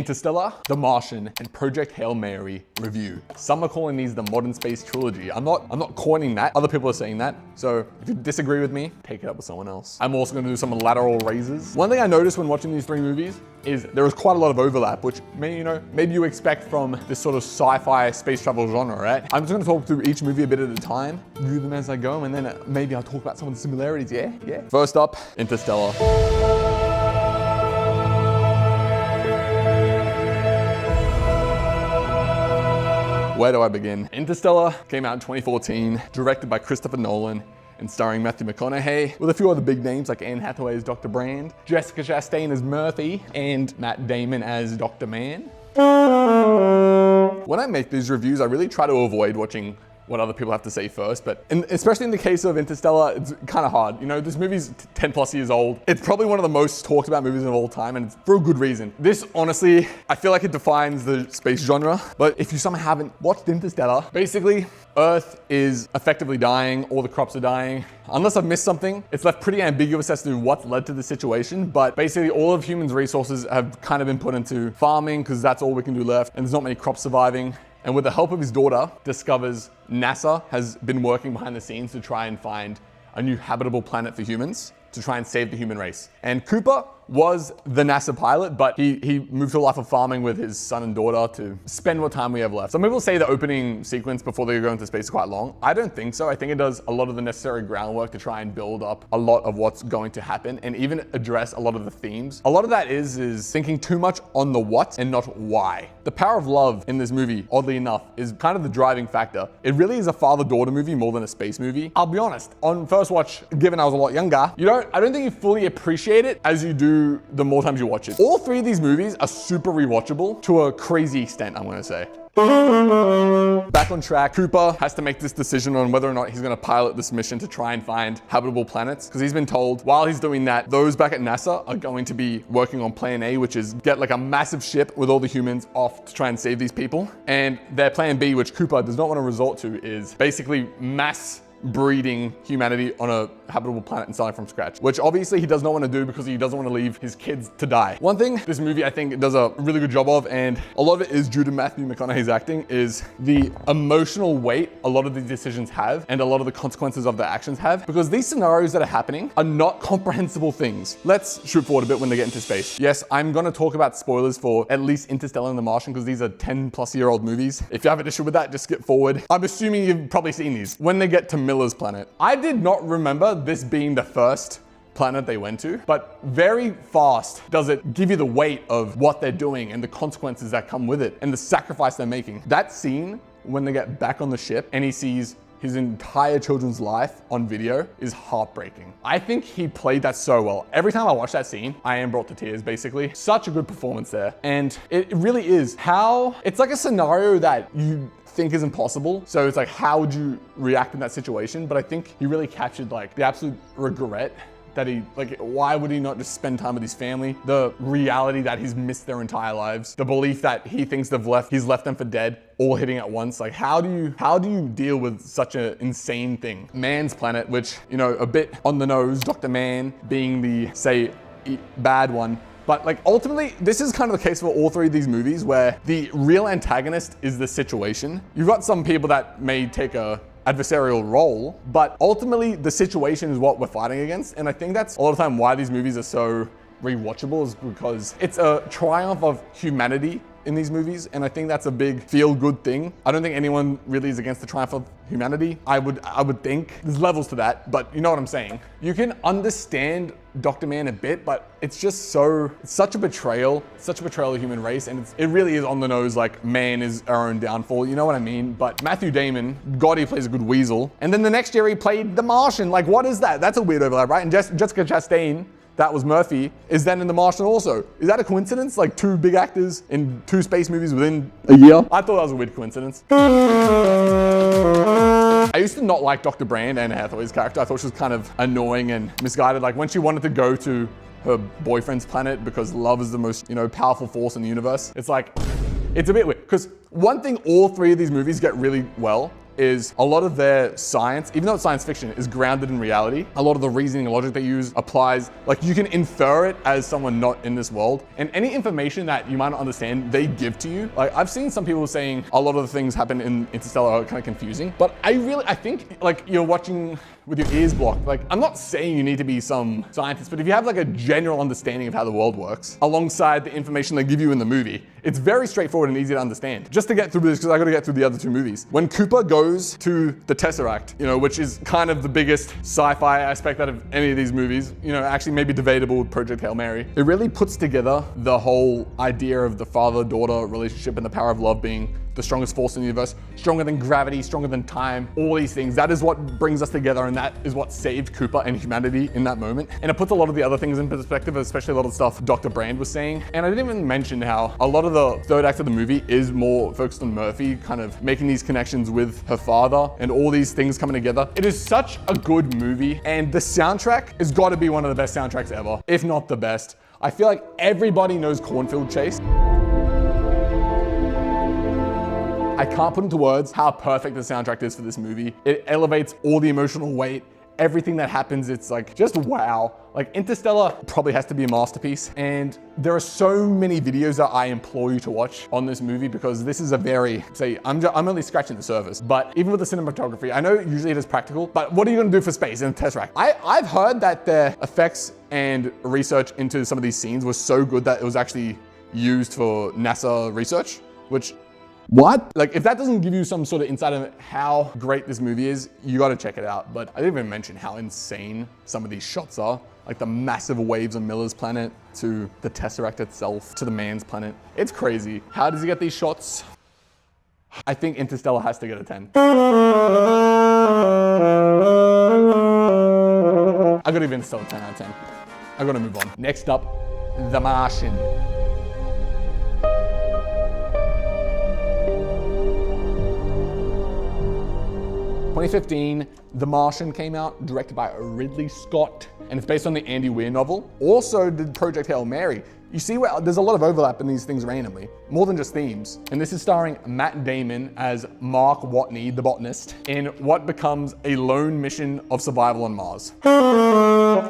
Interstellar, The Martian, and Project Hail Mary review. Some are calling these the modern space trilogy. I'm not coining that. Other people are saying that. So if you disagree with me, take it up with someone else. I'm also gonna do some lateral raises. One thing I noticed when watching these three movies is there was quite a lot of overlap, which maybe you expect from this sort of sci-fi space travel genre, right? I'm just gonna talk through each movie a bit at a time, review them as I go, and then maybe I'll talk about some of the similarities, yeah? First up, Interstellar. Where do I begin? Interstellar came out in 2014, directed by Christopher Nolan, and starring Matthew McConaughey, with a few other big names like Anne Hathaway as Dr. Brand, Jessica Chastain as Murphy, and Matt Damon as Dr. Mann. When I make these reviews, I really try to avoid watching what other people have to say first, but especially in the case of Interstellar, it's kind of hard. This movie's 10 plus years old. It's probably one of the most talked about movies of all time, and it's for a good reason. This, honestly, I feel like it defines the space genre, but if you somehow haven't watched Interstellar, basically, Earth is effectively dying, all the crops are dying. Unless I've missed something, it's left pretty ambiguous as to what's led to the situation, but basically all of humans' resources have kind of been put into farming because that's all we can do left, and there's not many crops surviving. And with the help of his daughter, discovers NASA has been working behind the scenes to try and find a new habitable planet for humans, to try and save the human race. And Cooper was the NASA pilot, but he moved to a life of farming with his son and daughter to spend what time we have left. Some people say the opening sequence before they go into space is quite long. I don't think so. I think it does a lot of the necessary groundwork to try and build up a lot of what's going to happen and even address a lot of the themes. A lot of that is thinking too much on the what and not why. The power of love in this movie, oddly enough, is kind of the driving factor. It really is a father-daughter movie more than a space movie. I'll be honest, on first watch, given I was a lot younger, I don't think you fully appreciate it as you do the more times you watch it. All three of these movies are super rewatchable to a crazy extent, I'm gonna say. Back on track, Cooper has to make this decision on whether or not he's gonna pilot this mission to try and find habitable planets, because he's been told while he's doing that, those back at NASA are going to be working on plan A, which is get like a massive ship with all the humans off to try and save these people. And their plan B, which Cooper does not want to resort to, is basically mass breeding humanity on a habitable planet and starting from scratch, which obviously he does not want to do because he doesn't want to leave his kids to die. One thing this movie I think does a really good job of, and a lot of it is due to Matthew McConaughey's acting, is the emotional weight a lot of these decisions have and a lot of the consequences of their actions have, because these scenarios that are happening are not comprehensible things. Let's shoot forward a bit when they get into space. Yes, I'm going to talk about spoilers for at least Interstellar and The Martian because these are 10-plus-year-old movies. If you have an issue with that, just skip forward. I'm assuming you've probably seen these. When they get to Miller's planet, I did not remember this being the first planet they went to, but very fast does it give you the weight of what they're doing and the consequences that come with it and the sacrifice they're making. That scene when they get back on the ship and he sees his entire children's life on video is heartbreaking. I think he played that so well. Every time I watch that scene, I am brought to tears, basically. Such a good performance there. And it really is it's like a scenario that you think is impossible. So it's like, how would you react in that situation? But I think he really captured like the absolute regret that why would he not just spend time with his family? The reality that he's missed their entire lives, the belief that he thinks he's left them for dead, all hitting at once. Like, how do you deal with such an insane thing? Man's planet, which, a bit on the nose, Dr. Mann being the, say, bad one. But ultimately, this is kind of the case for all three of these movies where the real antagonist is the situation. You've got some people that may take a adversarial role, but ultimately the situation is what we're fighting against. And I think that's a lot of the time why these movies are so rewatchable, is because it's a triumph of humanity in these movies, and I think that's a big feel-good thing. I don't think anyone really is against the triumph of humanity. I would think there's levels to that, but you know what I'm saying. You can understand Dr. Mann a bit, but it's such a betrayal of the human race, and it really is on the nose, like man is our own downfall, you know what I mean? But Matthew Damon, God, he plays a good weasel. And then the next year he played The Martian. Like, what is that? That's a weird overlap, right? And Jessica Chastain, that was Murphy, is then in The Martian also. Is that a coincidence? Like two big actors in two space movies within a year? I thought that was a weird coincidence. I used to not like Dr. Brand, Anne Hathaway's character. I thought she was kind of annoying and misguided. Like when she wanted to go to her boyfriend's planet because love is the most, powerful force in the universe. It's a bit weird. Because one thing all three of these movies get really well is a lot of their science, even though it's science fiction, is grounded in reality. A lot of the reasoning and logic they use applies, like you can infer it as someone not in this world. And any information that you might not understand, they give to you. Like I've seen some people saying a lot of the things happen in Interstellar are kind of confusing, but I think like you're watching with your ears blocked. Like, I'm not saying you need to be some scientist, but if you have like a general understanding of how the world works, alongside the information they give you in the movie, it's very straightforward and easy to understand. Just to get through this, because I gotta get through the other two movies. When Cooper goes to the Tesseract, you know, which is kind of the biggest sci-fi aspect out of any of these movies, you know, actually maybe debatable with Project Hail Mary, it really puts together the whole idea of the father-daughter relationship and the power of love being the strongest force in the universe, stronger than gravity, stronger than time, all these things. That is what brings us together, and that is what saved Cooper and humanity in that moment. And it puts a lot of the other things in perspective, especially a lot of the stuff Dr. Brand was saying. And I didn't even mention how a lot of the third act of the movie is more focused on Murphy, kind of making these connections with her father and all these things coming together. It is such a good movie, and the soundtrack has got to be one of the best soundtracks ever, if not the best. I feel like everybody knows Cornfield Chase. I can't put into words how perfect the soundtrack is for this movie. It elevates all the emotional weight. Everything that happens, it's like, just wow. Like Interstellar probably has to be a masterpiece. And there are so many videos that I implore you to watch on this movie, because this is a very, I'm only scratching the surface, but even with the cinematography, I know usually it is practical, but what are you gonna do for space in the Tesseract? I've heard that the effects and research into some of these scenes was so good that it was actually used for NASA research, which, what? Like, if that doesn't give you some sort of insight on how great this movie is, you gotta check it out. But I didn't even mention how insane some of these shots are. Like the massive waves on Miller's planet, to the Tesseract itself, to the man's planet. It's crazy. How does he get these shots? I think Interstellar has to get a 10. I gotta give Interstellar a 10 out of 10. I gotta move on. Next up, The Martian. 2015, The Martian came out, directed by Ridley Scott, and it's based on the Andy Weir novel. Also did Project Hail Mary. You see where there's a lot of overlap in these things randomly, more than just themes. And this is starring Matt Damon as Mark Watney, the botanist, in what becomes a lone mission of survival on Mars.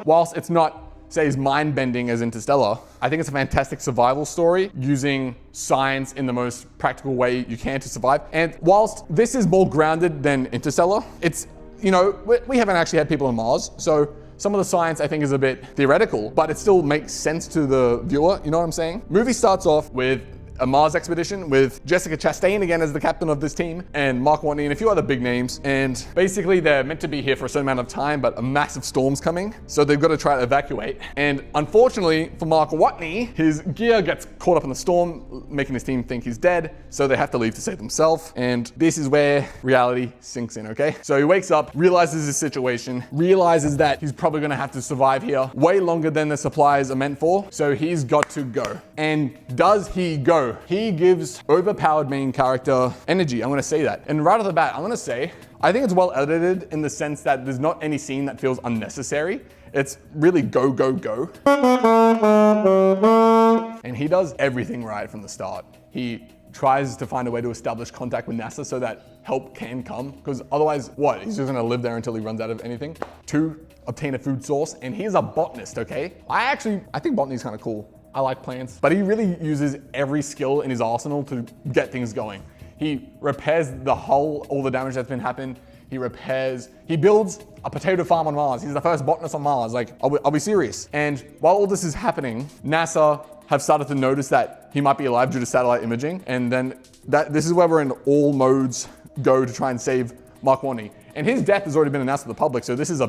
Whilst it's not, say, as mind-bending as Interstellar, I think it's a fantastic survival story using science in the most practical way you can to survive. And whilst this is more grounded than Interstellar, it's, you know, we haven't actually had people on Mars, so some of the science I think is a bit theoretical, but it still makes sense to the viewer, you know what I'm saying? Movie starts off with a Mars expedition with Jessica Chastain again as the captain of this team, and Mark Watney and a few other big names. And basically they're meant to be here for a certain amount of time, but a massive storm's coming, so they've got to try to evacuate. And unfortunately for Mark Watney, his gear gets caught up in the storm, making his team think he's dead, so they have to leave to save themselves. And this is where reality sinks in, okay? So he wakes up, realizes his situation, realizes that he's probably gonna have to survive here way longer than the supplies are meant for, so he's got to go. And does he go? He gives overpowered main character energy, I'm gonna say that. And right off the bat, I'm gonna say, I think it's well edited in the sense that there's not any scene that feels unnecessary. It's really go, go, go. And he does everything right from the start. He tries to find a way to establish contact with NASA so that help can come, because otherwise, what? He's just gonna live there until he runs out of anything. 2, obtain a food source, and he's a botanist, okay? I think botany's kind of cool. I like plants, but he really uses every skill in his arsenal to get things going. He repairs the hull, all the damage that's been happened. He builds a potato farm on Mars. He's the first botanist on Mars. Like, I'll be serious. And while all this is happening, NASA have started to notice that he might be alive due to satellite imaging. And then this is where we're in all modes go to try and save Mark Watney. And his death has already been announced to the public, so this is a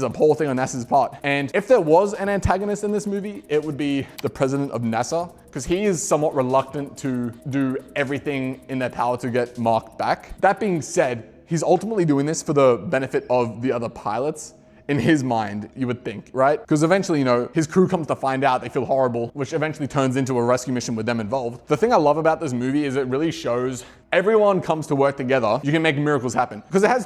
poor thing on NASA's part. And if there was an antagonist in this movie, it would be the president of NASA, because he is somewhat reluctant to do everything in their power to get Mark back. That being said, he's ultimately doing this for the benefit of the other pilots. In his mind, you would think, right? Because eventually, you know, his crew comes to find out, they feel horrible, which eventually turns into a rescue mission with them involved. The thing I love about this movie is it really shows everyone comes to work together, you can make miracles happen. Because it has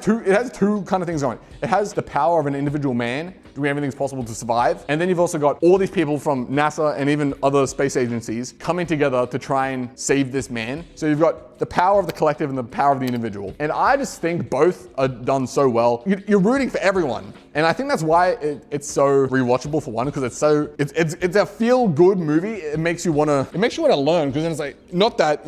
two kind of things going. It has the power of an individual man doing everything possible to survive. And then you've also got all these people from NASA and even other space agencies coming together to try and save this man. So you've got the power of the collective and the power of the individual. And I just think both are done so well. You're rooting for everyone. And I think that's why it's so rewatchable for one, because it's a feel-good movie. It makes you wanna learn, because then it's like, not that,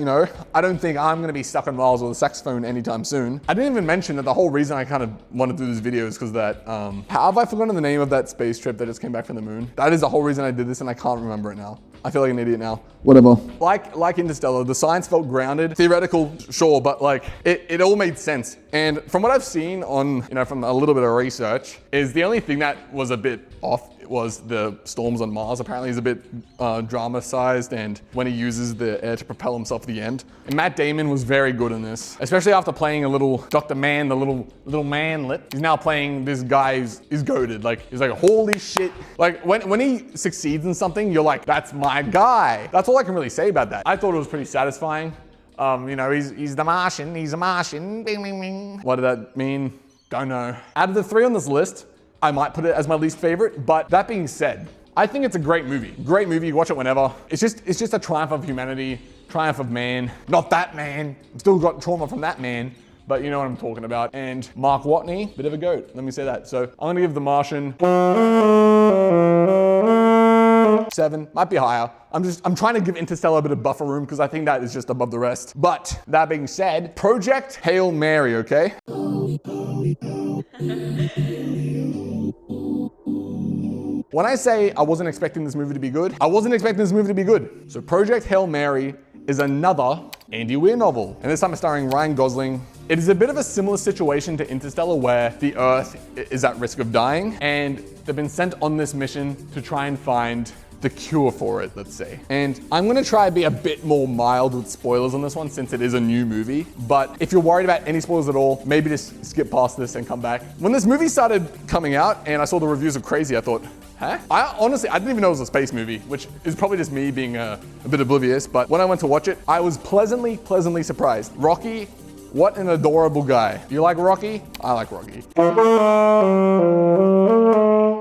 I don't think I'm gonna be stuck on Mars with a saxophone anytime soon. I didn't even mention that the whole reason I kind of wanted to do this video is because that, how have I forgotten the name of that space trip that just came back from the moon? That is the whole reason I did this, and I can't remember it now. I feel like an idiot now. Whatever. Like Interstellar, the science felt grounded. Theoretical, sure, but like it all made sense. And from what I've seen on, from a little bit of research, is the only thing that was a bit off was the storms on Mars. Apparently he's a bit dramatized, and when he uses the air to propel himself at the end. And Matt Damon was very good in this, especially after playing a little Dr. Man, the little manlet. He's now playing this guy who's goated. Like, he's like, holy shit. Like, when he succeeds in something, you're like, that's my guy. That's all I can really say about that. I thought it was pretty satisfying. He's the Martian. He's a Martian. Bing, bing, bing. What did that mean? Don't know. Out of the 3 on this list, I might put it as my least favorite, but that being said, I think it's a great movie. Great movie, you watch it whenever. It's just a triumph of humanity, triumph of man. Not that man. I've still got trauma from that man, but you know what I'm talking about. And Mark Watney, bit of a goat, let me say that. So I'm gonna give The Martian 7, might be higher. I'm trying to give Interstellar a bit of buffer room because I think that is just above the rest. But that being said, Project Hail Mary, okay? When I say I wasn't expecting this movie to be good, I wasn't expecting this movie to be good. So Project Hail Mary is another Andy Weir novel, and this time it's starring Ryan Gosling. It is a bit of a similar situation to Interstellar, where the Earth is at risk of dying, and they've been sent on this mission to try and find the cure for it, let's say. And I'm gonna try to be a bit more mild with spoilers on this one, since it is a new movie. But if you're worried about any spoilers at all, maybe just skip past this and come back. When this movie started coming out and I saw the reviews of Crazy, I thought, huh? I didn't even know it was a space movie, which is probably just me being a bit oblivious. But when I went to watch it, I was pleasantly surprised. Rocky, what an adorable guy. You like Rocky? I like Rocky.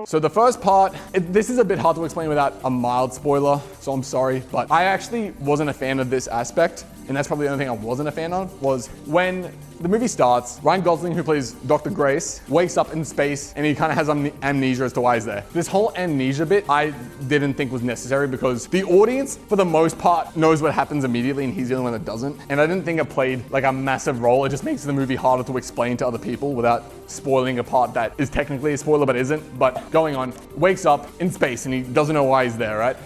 So the first part, this is a bit hard to explain without a mild spoiler, so I'm sorry, but I actually wasn't a fan of this aspect, and that's probably the only thing I wasn't a fan of, was when the movie starts, Ryan Gosling, who plays Dr. Grace, wakes up in space and he kind of has amnesia as to why he's there. This whole amnesia bit, I didn't think was necessary because the audience, for the most part, knows what happens immediately and he's the only one that doesn't. And I didn't think it played like a massive role. It just makes the movie harder to explain to other people without spoiling a part that is technically a spoiler but isn't. But going on, wakes up in space and he doesn't know why he's there, right?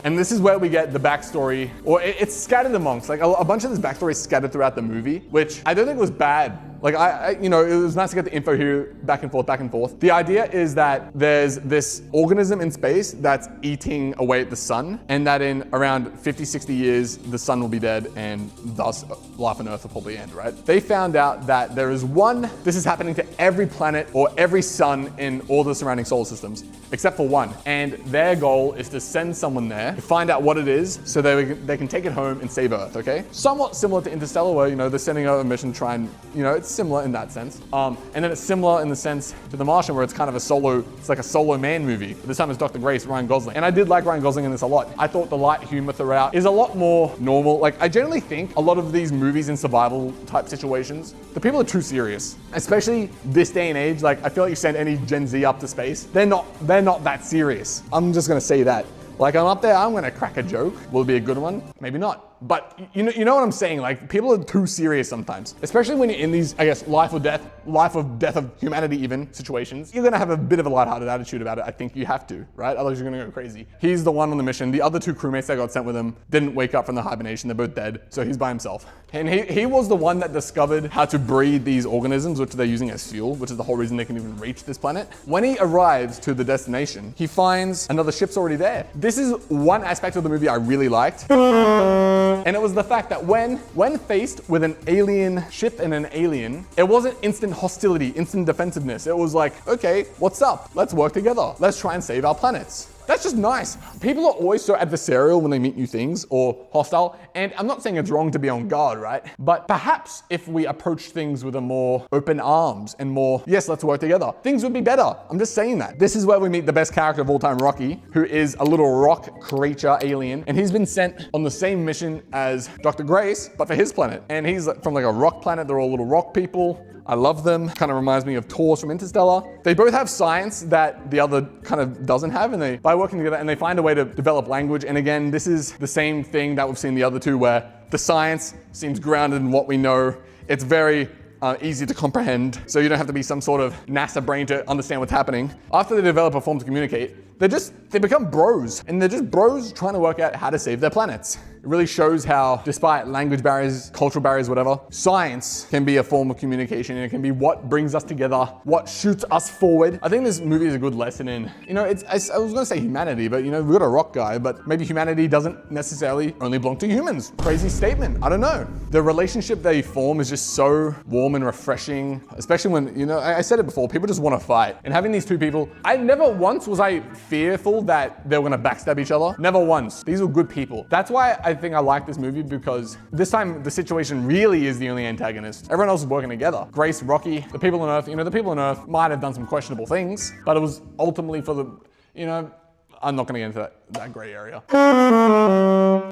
And this is where we get the backstory, or it's scattered amongst, like a bunch of this backstory is scattered throughout the movie, which I don't think was bad. Like it was nice to get the info here back and forth. The idea is that there's this organism in space that's eating away at the sun, and that in around 50, 60 years, the sun will be dead and thus life on Earth will probably end, right? They found out that there is this is happening to every planet or every sun in all the surrounding solar systems, except for one. And their goal is to send someone there to find out what it is so they can take it home and save Earth, okay? Somewhat similar to Interstellar, where, they're sending out a mission to try and, it's similar in that sense. And then it's similar in the sense to The Martian, where it's kind of it's like a solo man movie. But this time it's Dr. Grace, Ryan Gosling. And I did like Ryan Gosling in this a lot. I thought the light humor throughout is a lot more normal. Like, I generally think a lot of these movies in survival type situations, the people are too serious. Especially this day and age, like I feel like you send any Gen Z up to space, they're not that serious. I'm just gonna say that. Like, I'm up there, I'm gonna crack a joke. Will it be a good one? Maybe not. But you know what I'm saying? Like, people are too serious sometimes, especially when you're in these, I guess, life or death of humanity even situations. You're gonna have a bit of a lighthearted attitude about it. I think you have to, right? Otherwise you're gonna go crazy. He's the one on the mission. The other 2 crewmates that got sent with him didn't wake up from the hibernation. They're both dead. So he's by himself. And he was the one that discovered how to breed these organisms, which they're using as fuel, which is the whole reason they can even reach this planet. When he arrives to the destination, he finds another ship's already there. This is one aspect of the movie I really liked. And it was the fact that when faced with an alien ship and an alien, it wasn't instant hostility, instant defensiveness. It was like, okay, what's up? Let's work together. Let's try and save our planets. That's just nice. People are always so adversarial when they meet new things or hostile. And I'm not saying it's wrong to be on guard, right? But perhaps if we approach things with a more open arms and more, yes, let's work together, things would be better. I'm just saying that. This is where we meet the best character of all time, Rocky, who is a little rock creature alien. And he's been sent on the same mission as Dr. Grace, but for his planet. And he's from like a rock planet. They're all little rock people. I love them. Kind of reminds me of Tors from Interstellar. They both have science that the other kind of doesn't have, and by working together, and they find a way to develop language. And again, this is the same thing that we've seen the other two, where the science seems grounded in what we know. It's very easy to comprehend, so you don't have to be some sort of NASA brain to understand what's happening. After they develop a form to communicate, they become bros, and they're just bros trying to work out how to save their planets. It really shows how, despite language barriers, cultural barriers, whatever, science can be a form of communication, and it can be what brings us together, what shoots us forward. I think this movie is a good lesson in, I was gonna say humanity, but we've got a rock guy, but maybe humanity doesn't necessarily only belong to humans. Crazy statement, I don't know. The relationship they form is just so warm and refreshing, especially when, I said it before, people just wanna fight. And having these two people, I never once was I fearful that they were gonna backstab each other. Never once. These were good people. That's why I think I like this movie, because this time the situation really is the only antagonist. Everyone else is working together. Grace, Rocky, the people on Earth, the people on Earth might have done some questionable things, but it was ultimately for the, I'm not gonna get into that gray area.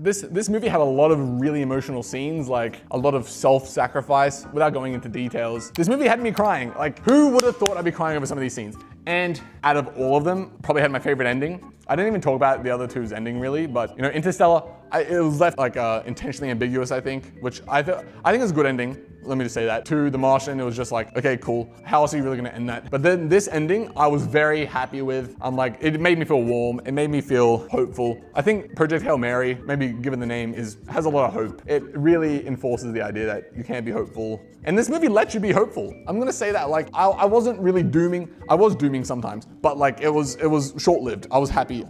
This movie had a lot of really emotional scenes, like a lot of self-sacrifice, without going into details. This movie had me crying. Like, who would have thought I'd be crying over some of these scenes? And out of all of them, probably had my favorite ending. I didn't even talk about the other two's ending really, but Interstellar, it was left like intentionally ambiguous, I think, which I think is a good ending. Let me just say that. To The Martian, it was just like, okay, cool. How else are you really gonna end that? But then this ending, I was very happy with. I'm like, it made me feel warm. It made me feel hopeful. I think Project Hail Mary, maybe given the name, has a lot of hope. It really enforces the idea that you can be hopeful. And this movie lets you be hopeful. I'm gonna say that, like, I wasn't really dooming. I was dooming sometimes, but like, it was short-lived. I was happy.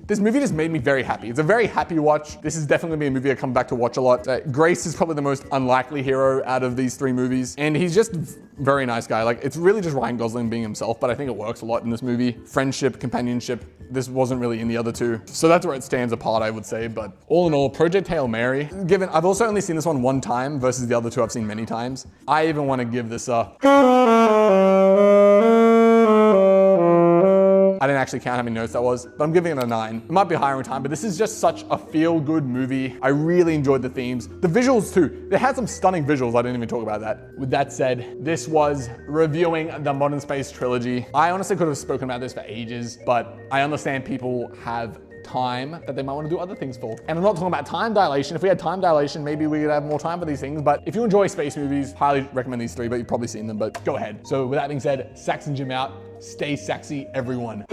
This movie just made me very happy. It's a very happy watch. This is definitely gonna be a movie I come back to watch a lot. Grace is probably the most unlikely hero out of these three movies, and he's just very nice guy. Like, it's really just Ryan Gosling being himself, but I think it works a lot in this movie. Friendship, companionship, this wasn't really in the other two. So that's where it stands apart, I would say. But all in all, Project Hail Mary, I've also only seen this one time versus the other two I've seen many times. I even want to give this a, I didn't actually count how many notes that was, but I'm giving it a 9. It might be higher in time, but this is just such a feel-good movie. I really enjoyed the themes. The visuals too. They had some stunning visuals. I didn't even talk about that. With that said, this was reviewing the Modern Space trilogy. I honestly could have spoken about this for ages, but I understand people have time that they might want to do other things for. And I'm not talking about time dilation. If we had time dilation, maybe we could have more time for these things. But if you enjoy space movies, highly recommend these three, but you've probably seen them, but go ahead. So with that being said, Sax and Jim out. Stay sexy, everyone.